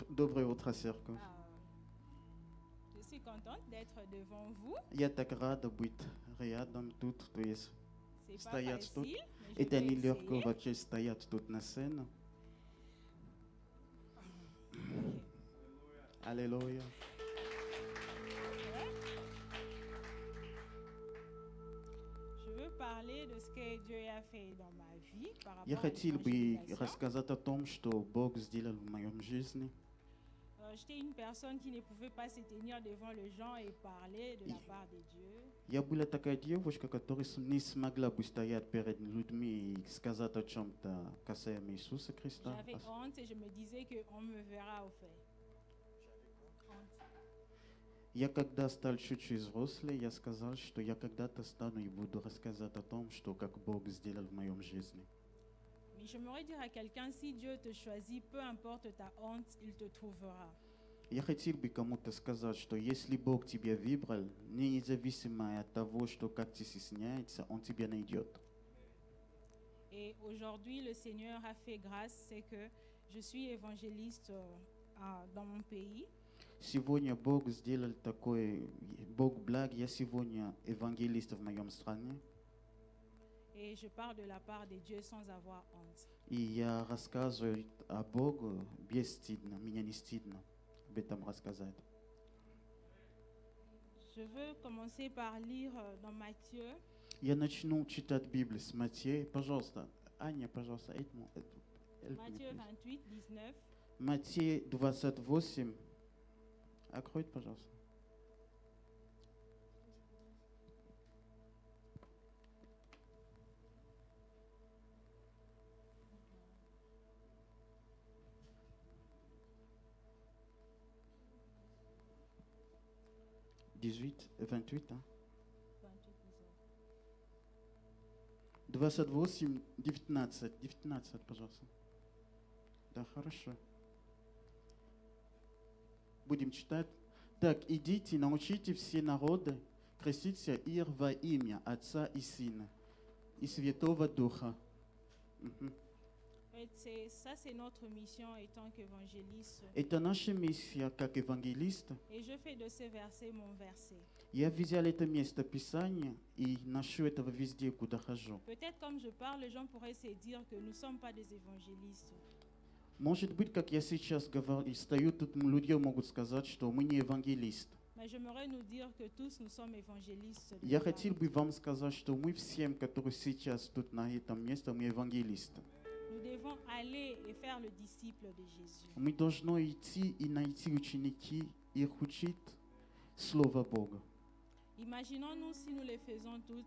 Доброе утро, церковь. Je suis contente d'être devant vous. Я так рада быть рядом тут, то есть C'est pas стоять тут. facile, mais je Это vais нелегко essayer. вообще стоять тут на сцене. Аллилуйя. Je veux parler de ce que Dieu a fait dans ma vie par Я rapport à хотел бы l'évangélisation. рассказать о том, что Бог сделал в моем жизни. J'étais une personne qui ne pouvait pas se tenir devant les gens et parler de la part de Dieu. Я была такая девушка, которая не смогла бы стоять перед людьми и сказать о чем-то касаемо Иисуса Христа. J'avais honte et je me disais qu'on me verra au fait. Honte. Я когда стал чуть-чуть взрослый, я сказал, что я когда-то стану и буду рассказать о том, что как Бог сделал в моем жизни. Mais j'aimerais dire à quelqu'un, si Dieu te choisit, peu importe ta honte, il te trouvera. Я хотел бы кому-то сказать, что если Бог тебя выбрал, независимо от того, что как ты стесняешься, Он тебя найдет. Et aujourd'hui, le Seigneur a fait grâce, c'est que je suis évangéliste dans mon pays. Сегодня Бог сделал такой, Бог благ, я сегодня евангелист в моем стране, Et je parle de la part de Dieu sans avoir honte. и я рассказываю о Богу бесстыдно, меня не стыдно об этом рассказать. Je veux commencer par lire dans Matthieu, Я начну читать Библию с Матфея. Пожалуйста, Аня, пожалуйста, help me, Matthieu please. 28, 19. Матфея 28. Откройте, пожалуйста. Десять, 28, а? 28, 28, 19, 19, пожалуйста. Да, хорошо. Будем читать. Так, идите, научите все народы, креститься их во имя Отца и Сына и Святого Духа. Мгм. Ça, c'est notre mission étant qu'évangéliste. Это наша миссия как евангелиста. Et je fais de ce verset mon verset. Я взял это место Писания и ношу этого везде, куда хожу. Peut-être comme je parle, les gens pourraient se dire que nous ne sommes pas des évangélistes. Может быть, как я сейчас говорю, стою тут, люди могут сказать, что мы не евангелисты. Mais j'aimerais nous dire que tous nous sommes évangélistes. de Я la part хотел de бы Dieu. вам сказать, что мы всем, которые сейчас тут на этом месте, мы евангелисты. Nous devons aller et faire le disciple de Jésus. Мы должны идти и найти ученики, их учить Слово Бога. Imaginons-nous si nous les faisons toutes,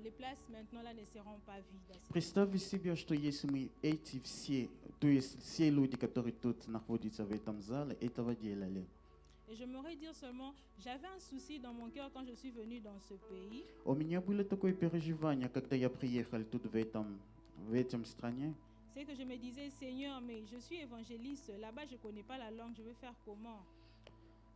les places maintenant là ne seront pas vides. Представьте себе, что если мы эти все, то есть все люди, которые тут находятся в этом зале, этого делали. Et j'aimerais dire seulement, j'avais un souci dans mon cœur quand je suis venue dans ce pays. У меня было такое переживание, когда я приехал тут в этом стране. C'est que je me disais, Seigneur, mais je suis évangéliste, là-bas je ne connais pas la langue, je vais faire comment?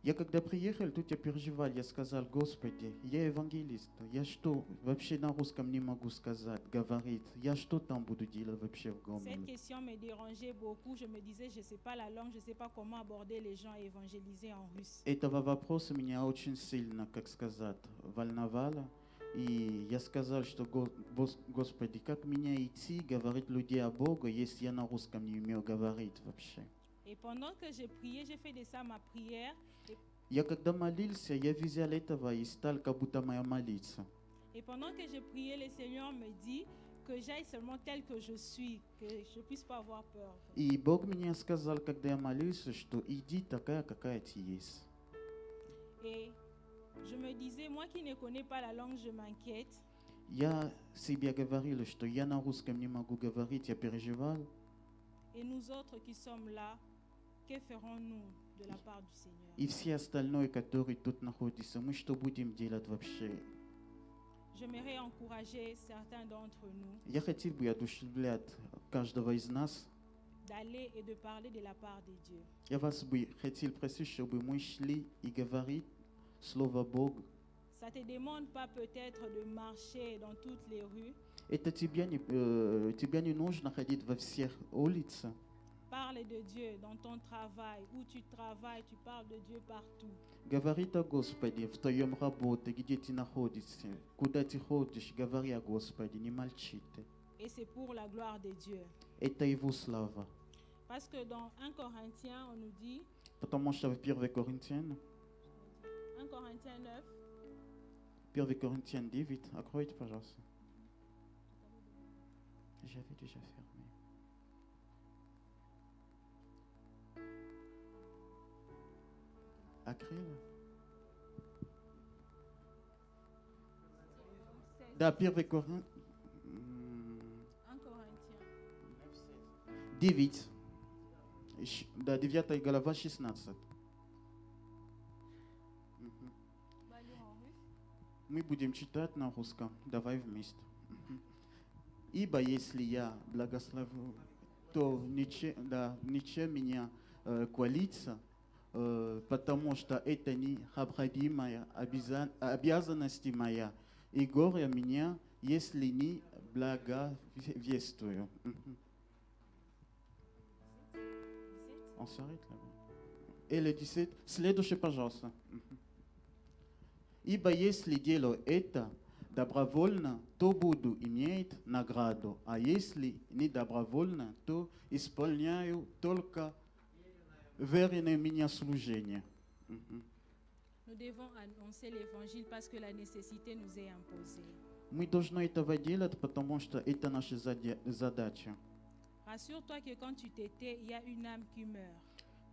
Я когда приехал, тут я переживал, я сказал, Господи, я евангелист, я что вообще на русском не могу сказать, говорить, я что там буду делать вообще в Cette Гомеле? question me dérangeait beaucoup. Je me disais, je ne sais pas la langue, je ne sais pas comment aborder les gens et évangéliser en russe. Этого вопроса меня очень сильно, как сказать, волновало. И я сказал, что Господи, как меня идти, говорить людей о Боге, если я на русском не умею говорить вообще? Et pendant que j'ai prié, j'ai fait de ça ma prière. Я когда молился, я взял этого и стал как будто моя молиться. Et pendant que j'ai prié, le Seigneur me dit que j'aille seulement tel que je suis, que je ne puisse pas avoir peur. И Бог мне сказал, когда я молился, что иди такая, какая ты есть. Et je me disais, moi qui ne connais pas la langue, je m'inquiète. Я себе говорил, что я на русском не могу говорить, я переживал. Et nous autres qui sommes là, que ferons-nous de la part du Seigneur? И все остальные, которые тут находятся, мы что будем делать вообще? J'aimerais encourager certains d'entre nous Я хотел бы одушевлять каждого из нас. d'aller et de parler de la part de Dieu. Я вас бы хотел просить, чтобы мы шли и говорить Слово Бога. Ça ne te demande pas peut-être de marcher dans toutes les rues, Это тебя не нужно ходить во всех улицах. Parle de Dieu dans ton travail, où tu travailles, tu parles de Dieu partout. Говорит о Господе в твоем работе, где ты находишься, куда ты ходишь, говори о Господе, не молчи ты. Et c'est pour la gloire de Dieu. Это Его слава. Parce que dans 1 Corinthiens, on nous dit, Потому что в 1 Коринфянам, 1 Corinthiens 9, 1 Коринфян 9, откройте, пожалуйста. J'avais déjà fermé. Открыла? Да, 1 Коринфян 1 Corinthiens 9. Да, 9 глава, 16. Мгм. va lire en russe. Мы будем читать на русском. Давай вместе. Мгм. Ибо если я благословлю, то ничем меня хвалиться, потому что это необходимая обязанность моя, и горе меня, если не благовествую. Мгм. 17. On s'arrête là-bas. Et le 17, следующий, пожалуйста. Мгм. Ибо если делаю это добровольно, то буду иметь награду, а если не добровольно, то исполняю только веренное меня служение. Мгм. Nous devons annoncer l'évangile parce que la nécessité nous est imposée. Мы должны этого делать, потому что это наша задача. Rassure-toi que quand tu t'étais, il y a une âme qui meurt.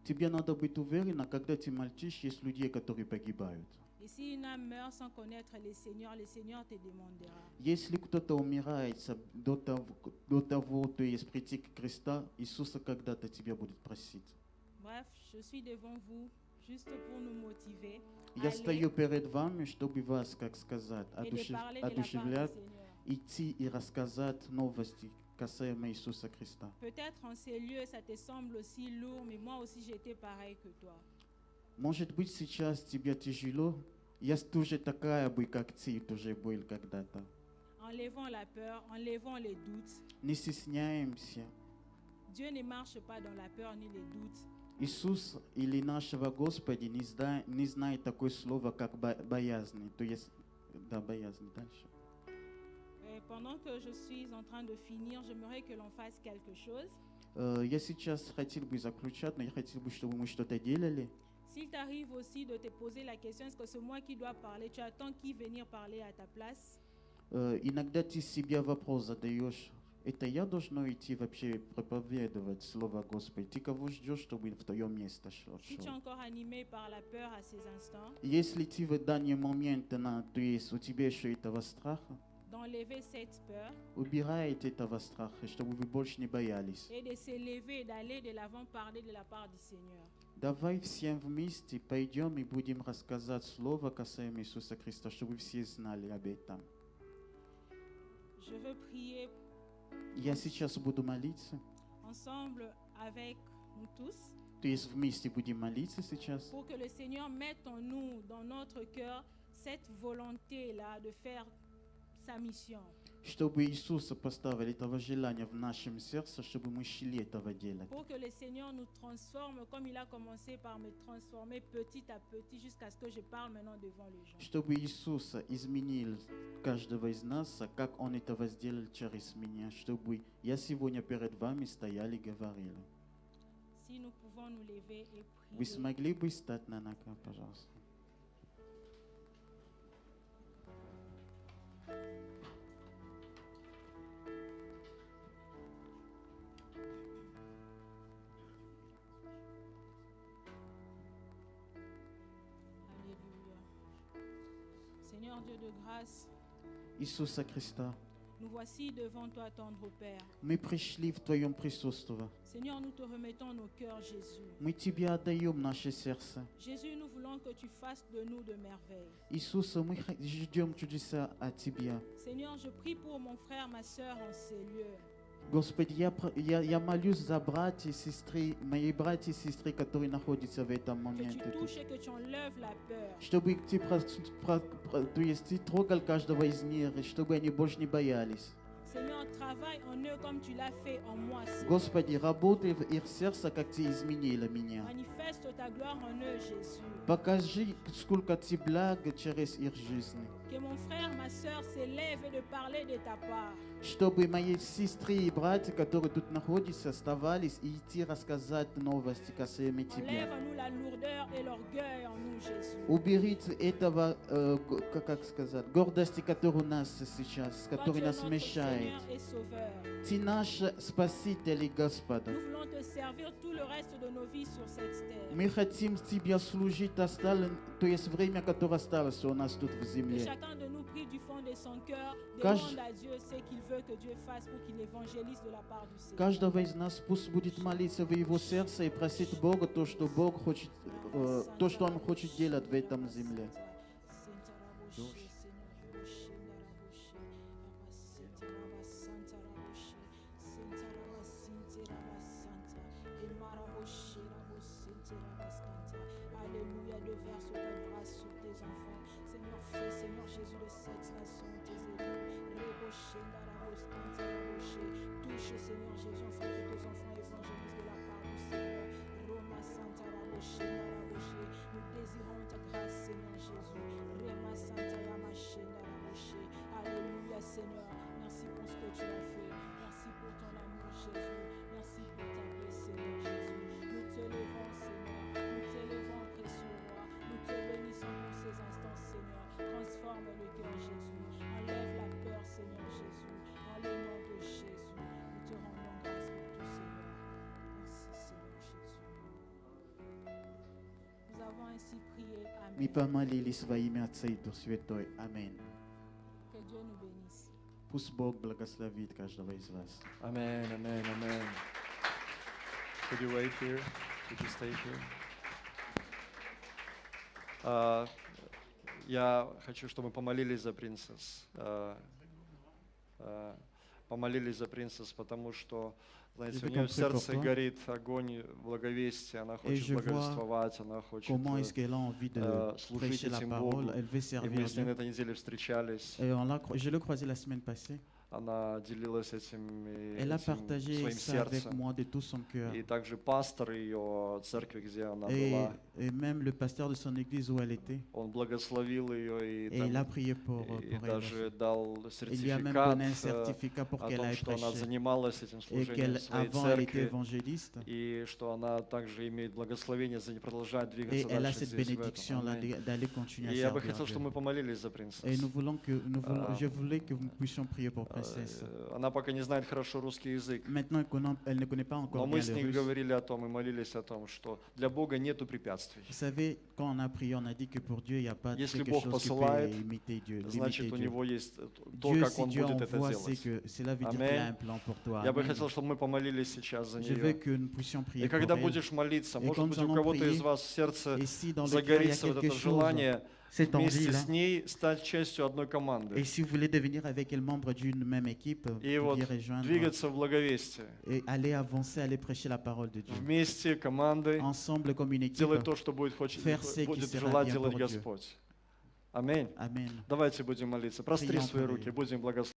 Тебе надо быть уверена, когда ты молчишь, есть люди, которые погибают. Et si une âme meurt sans connaître le Seigneur te demandera. Если кто-то умирает до того, то есть прийти к Христа, Иисуса когда-то тебя будет просить. Bref, je suis devant vous juste pour nous motiver à Я aller стою перед вами, чтобы вас, как сказать, et de parler de la part du одушевлять, Seigneur. идти и рассказать новости касаемо Иисуса Христа. Peut-être en ces lieux, ça te semble aussi lourd, mais moi aussi j'étais pareil que toi. Может быть, сейчас тебе тяжело. Я тоже такая бы, как ты, тоже был когда-то. Enlevons la peur, enlevons les doutes. Не стесняемся. Dieu ne marche pas dans la peur ni les doutes. Иисус или нашего Господа не знает такое слово, как боязнь. То есть, да, боязнь. Дальше. Et pendant que je suis en train de finir, j'aimerais que l'on fasse quelque chose. Я сейчас хотел бы заключать, но я хотел бы, чтобы мы что-то делали. S'il t'arrive aussi de te poser la question, est-ce que c'est moi qui dois parler? Tu attends qui venir parler à ta place? Иногда ты себе вопрос задаешь, это я должно идти вообще проповедовать Слово Господа? Ты кого ждешь, чтобы в твое место шел? Si tu es encore animé par la peur à ces instants, Если ты в данный момент, то есть у тебя еще этого страха, d'enlever cette peur убирайте этого страха, чтобы вы больше не боялись. et de s'élever et d'aller de l'avant parler de la part du Seigneur. Давай всем вместе пойдем и будем рассказать Слово касаемо Иисуса Христа, чтобы все знали об этом. Je veux prier Я сейчас буду молиться, ensemble avec nous tous то есть вместе будем молиться сейчас, pour que le Seigneur mette en nous, dans notre cœur, cette volonté-là de faire sa mission. чтобы Иисуса поставили этого желания в нашем сердце, чтобы мы шли этого делать. Pour que le Seigneur nous transforme comme il a commencé par me transformer petit à petit jusqu'à ce que je parle maintenant devant les gens. Чтобы Иисус изменил каждого из нас, как Он этого сделал через меня, чтобы я сегодня перед вами стоял и говорил. Si nous pouvons nous lever et Вы prier. смогли бы встать на ноги, пожалуйста? Alléluia. Seigneur Dieu de grâce, Иисуса Христа, nous voici devant toi, tendre Père. мы пришли в Твоем присутствии. Seigneur, nous te remettons nos cœurs, Jésus. Мы Тебе отдаем наше сердце. Jésus, nous voulons que tu fasses de nous de merveilles. Иисус, мы ждем чудеса от Тебя. Seigneur, je prie pour mon frère, ma soeur en ces lieux. Господи, я молюсь за братья и сестры, мои братья и сестры, которые находятся в этом Que моменте. tu touches et que tu enlèves la peur. Чтобы Ты, то есть, Ты трогал каждого из них, и чтобы они больше не боялись. Seigneur, travaille en eux comme tu l'as fait en moi, Seigneur. Господи, работай в их сердце, как Ты изменила меня. Manifeste ta gloire en eux, Jésus. Покажи, сколько Ты благ через их жизни. Que mon frère, ma soeur s'élève et de parler de ta part. Чтобы мои сестры и братья, которые тут находятся, оставались и идти рассказать новости касаемо Enlève Тебя. en nous la lourdeur et l'orgueil en nous, Jésus. Уберите этого, как сказать, гордости, которая у нас сейчас, Toi, tu которая es нас notre мешает. Seigneur et Sauveur. Ты наш Спаситель и Господа. Nous voulons te servir tout le reste de nos vies sur cette terre. Мы хотим Тебя служить остальным, то есть время, которое осталось у нас тут в Que земле. chacun de nous prie du fond de son cœur, Quand demande à Dieu ce qu'il veut que Dieu fasse pour qu'il évangélise de la part du Seigneur. Каждого из нас пусть будет молиться в его сердце и просить Бога то, что Бог хочет, то, что Он хочет делать в этом земле. Alléluia, déverse ta grâce sur tes enfants. Seigneur, fais, Seigneur Jésus, de cette nation tes élus. Touche, Seigneur Jésus, afin que tes enfants évangélisent de la part du Seigneur. Roma Santa Raboshe, Naraboshe. Nous désirons ta grâce, Seigneur Jésus. Rema Santa Yamashe, Naraboshe. Alléluia, Seigneur. Merci pour ce que tu as fait. Merci pour ton amour, Jésus. Merci pour ta paix, Seigneur Jésus. Nous te levons, Seigneur. Nous te levons, précieux roi. Nous te bénissons pour ces instants, Seigneur. Transforme le cœur, Jésus. Enlève la peur, Seigneur Jésus. Dans le nom de Jésus, nous te rendons grâce pour tout, Seigneur. Merci, Seigneur Jésus. Nous avons ainsi prié. Мы Amen. помолились во имя Отца и Духа Святой. Аминь. Que Dieu nous bénisse. Пусть Бог благословит каждого из вас. Amen, amen, amen. Could you wait here? Could you stay here? Я хочу, чтобы мы помолились за принцесс. Помолились за принцесс, потому что, знаете, у нее в сердце горит огонь благовестия, она хочет je vois благовествовать, она хочет Comment est-ce qu'elle a envie de служить prêcher la этим parole? Богу. Elle veut И servir мы с ней на Dieu. этой неделе встречались. Et je l'ai croisé la semaine passée. Она делилась этим Elle a partagé своим ça avec сердцем. moi de tout son cœur. И также пастор ее церкви, где она Et, была, et même le pasteur de son église où elle était. он благословил ее Et il a prié pour и elle. даже дал Il lui a même сертификат donné un certificat pour о qu'elle том, aille что она prêcher. занималась этим Et служением qu'elle, в своей avant, elle était церкви, évangéliste. и что она также имеет благословение за продолжать Et двигаться elle a дальше cette здесь, в этом. bénédiction-là Аминь. d'aller continuer à И я бы servir хотел, Dieu. чтобы мы помолились за принцессу. Et nous voulons Ah. je voulais que nous puissions prier pour princesse. Она пока не знает хорошо русский язык, Maintenant, elle ne connaît pas но encore мы bien с le ней russe. говорили о том и молились о том, что для Бога нету препятствий. Vous savez, quand on a prié, on a dit que pour Dieu, il n'y a pas Если quelque Бог chose qui посылает, peut imiter Dieu. Значит, limiter у Dieu. него есть то, Dieu, как si Он Dieu будет это envoie, c'est делать. que cela veut dire qu'il Amen. a un plan pour toi. Я бы Amen. хотел, чтобы мы помолились сейчас за Je veux нее. que nous puissions prier И pour когда elle. будешь молиться, Et может quand быть, nous у allons кого-то из prier, вас в сердце Et si dans le cœur, il y a загорится вот quelque это chose, желание cette вместе envie-là, с ней стать частью одной команды et si vous voulez devenir avec elle membre d'une même équipe, и vous вот y rejoindre двигаться в благовестие. et aller avancer, aller prêcher la parole de Dieu. Вместе, командой, Ensemble, comme une équipe, делать то, что будет faire ce qui будет sera желать bien делать pour Dieu. Господь. Аминь. Amen. Давайте будем молиться. Простри Прием свои твои. руки, будем благословить.